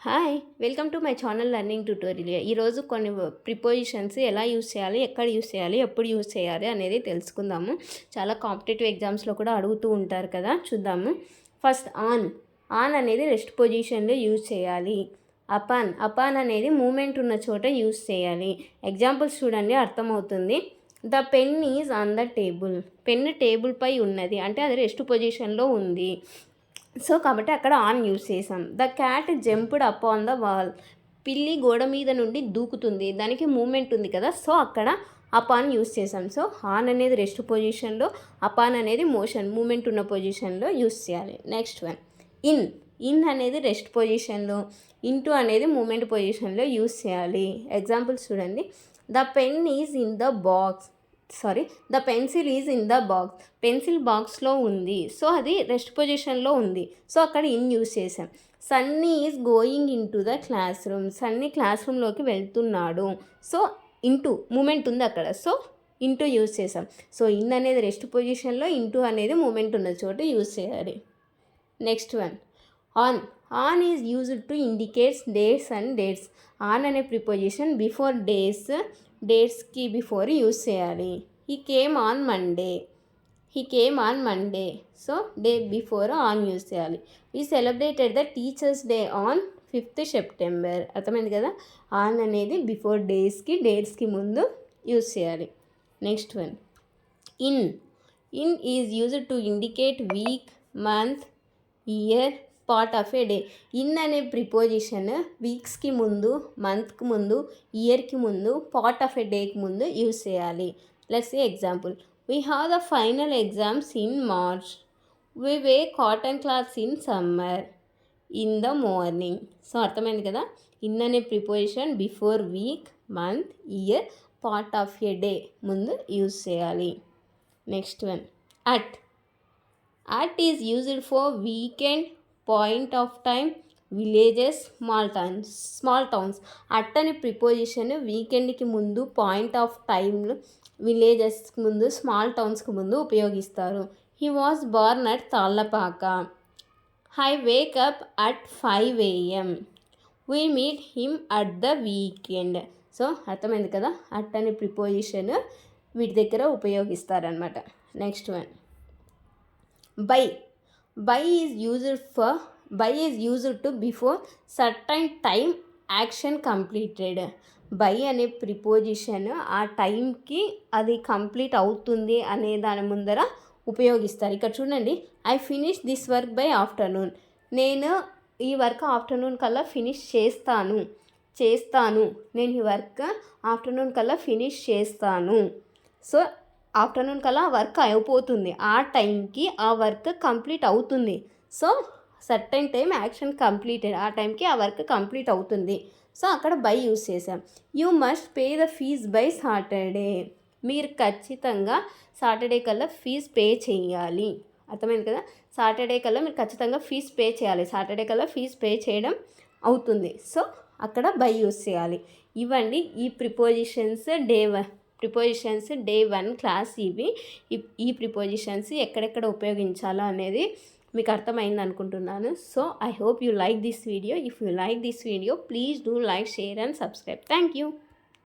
Hi welcome to my channel learning tutorial. ఈరోజు కొన్ని prepositions ఎలా యూస్ చేయాలి, ఎక్కడ యూస్ చేయాలి, ఎప్పుడు యూస్ చేయాలి అనేది తెలుసుకుందాము. చాలా కాంపిటేటివ్ ఎగ్జామ్స్లో కూడా అడుగుతూ ఉంటారు కదా, చూద్దాము. ఫస్ట్ ఆన్ అనేది రెస్ట్ పొజిషన్లో యూజ్ చేయాలి. అపాన్ అనేది మూమెంట్ ఉన్న చోట యూస్ చేయాలి. ఎగ్జాంపుల్స్ చూడండి, అర్థమవుతుంది. The pen is on the table. Pen table పై ఉన్నది అంటే అది రెస్ట్ పొజిషన్లో ఉంది. సో కాబట్టి అక్కడ ఆన్ యూస్ చేసాం. The cat jumped up on the wall. పిల్లి గోడ మీద నుండి దూకుతుంది, దానికి మూమెంట్ ఉంది కదా, సో అక్కడ అపాన్ యూస్ చేసాం. సో ఆన్ అనేది రెస్ట్ పొజిషన్లో, అపాన్ అనేది మూమెంట్ ఉన్న పొజిషన్లో యూస్ చేయాలి. నెక్స్ట్ వన్ ఇన్ అనేది రెస్ట్ పొజిషన్లో, ఇంటూ అనేది మూమెంట్ పొజిషన్లో యూస్ చేయాలి. ఎగ్జాంపుల్స్ చూడండి. The pen is in the box. The pencil is in the box. Pencil బాక్స్లో ఉంది, సో అది రెస్ట్ పొజిషన్లో ఉంది, సో అక్కడ ఇన్ యూస్ చేసాం. Sunny is going in to the class room. Sunny class రూమ్లోకి వెళ్తున్నాడు, సో ఇంటూ మూమెంట్ ఉంది అక్కడ, సో ఇంటూ యూస్ చేసాం. సో ఇన్ అనేది రెస్ట్ పొజిషన్లో, ఇంటూ అనేది మూమెంట్ ఉన్న చోట యూస్ చేయాలి. Next one on is used to indicates dates and dates. On అనే ప్రిపోజిషన్ బిఫోర్ డేట్స్కి బిఫోర్ యూస్ చేయాలి. He came on Monday, so day before on use చేయాలి. We celebrated the teachers day on 5th September. అర్థమైంది కదా. On అనేది before డేట్స్కి ముందు use చేయాలి. Next one in is used to indicate week, month, year, part of a day. In అనే preposition వీక్స్కి ముందు, మంత్కి ముందు, ఇయర్కి ముందు, పార్ట్ ఆఫ్ ఏ డేకి ముందు యూస్ చేయాలి. Let's see example. We have the final exams in March. We wear cotton clothes in summer in the morning. So అర్థమైంది కదా. ఇన్ అనే preposition before week, month, year, part of a day ముందు use చేయాలి. Next one at is used for weekend, point of time, villages, small towns. At అనే preposition వీకెండ్కి ముందు, point of టైంలో, విలేజెస్కి ముందు, స్మాల్ టౌన్స్కి ముందు ఉపయోగిస్తారు. He was born at Tallapaka. I wake up at 5 AM. We meet him at the weekend. So అర్థమైంది కదా. అట్ అనే ప్రిపోజిషన్ వీటి దగ్గర ఉపయోగిస్తారనమాట. Next one by is used to before certain time action completed. By అనే ప్రిపోజిషన్ ఆ టైంకి అది కంప్లీట్ అవుతుంది అనే దాని ముందర ఉపయోగిస్తారు. ఇక్కడ చూడండి, I finish this work by afternoon. నేను ఈ వర్క్ ఆఫ్టర్నూన్ కల్లా ఫినిష్ చేస్తాను. నేను ఈ వర్క్ ఆఫ్టర్నూన్ కల్లా ఫినిష్ చేస్తాను. సో ఆఫ్టర్నూన్ కల్లా వర్క్ అయిపోతుంది, ఆ టైంకి ఆ వర్క్ కంప్లీట్ అవుతుంది. So certain time action completed, ఆ టైంకి ఆ వర్క్ కంప్లీట్ అవుతుంది. సో అక్కడ బై యూస్ చేసాం. You must pay the fees by Saturday. మీరు ఖచ్చితంగా సాటర్డే కల్లా ఫీజ్ పే చేయాలి. అర్థమైంది కదా. సాటర్డే కల్లా మీరు ఖచ్చితంగా ఫీజ్ పే చేయాలి. సాటర్డే కల్లా ఫీజ్ పే చేయడం అవుతుంది, సో అక్కడ బై యూస్ చేయాలి. ఇవ్వండి ఈ ప్రిపోజిషన్స్ డే 1 క్లాస్. ఈ ప్రిపోజిషన్స్ ఎక్కడెక్కడ ఉపయోగించాలో అనేది మీకు అర్థమైంది అనుకుంటున్నాను. So I hope you like this video. If you like this video, please do like, share and subscribe. Thank you.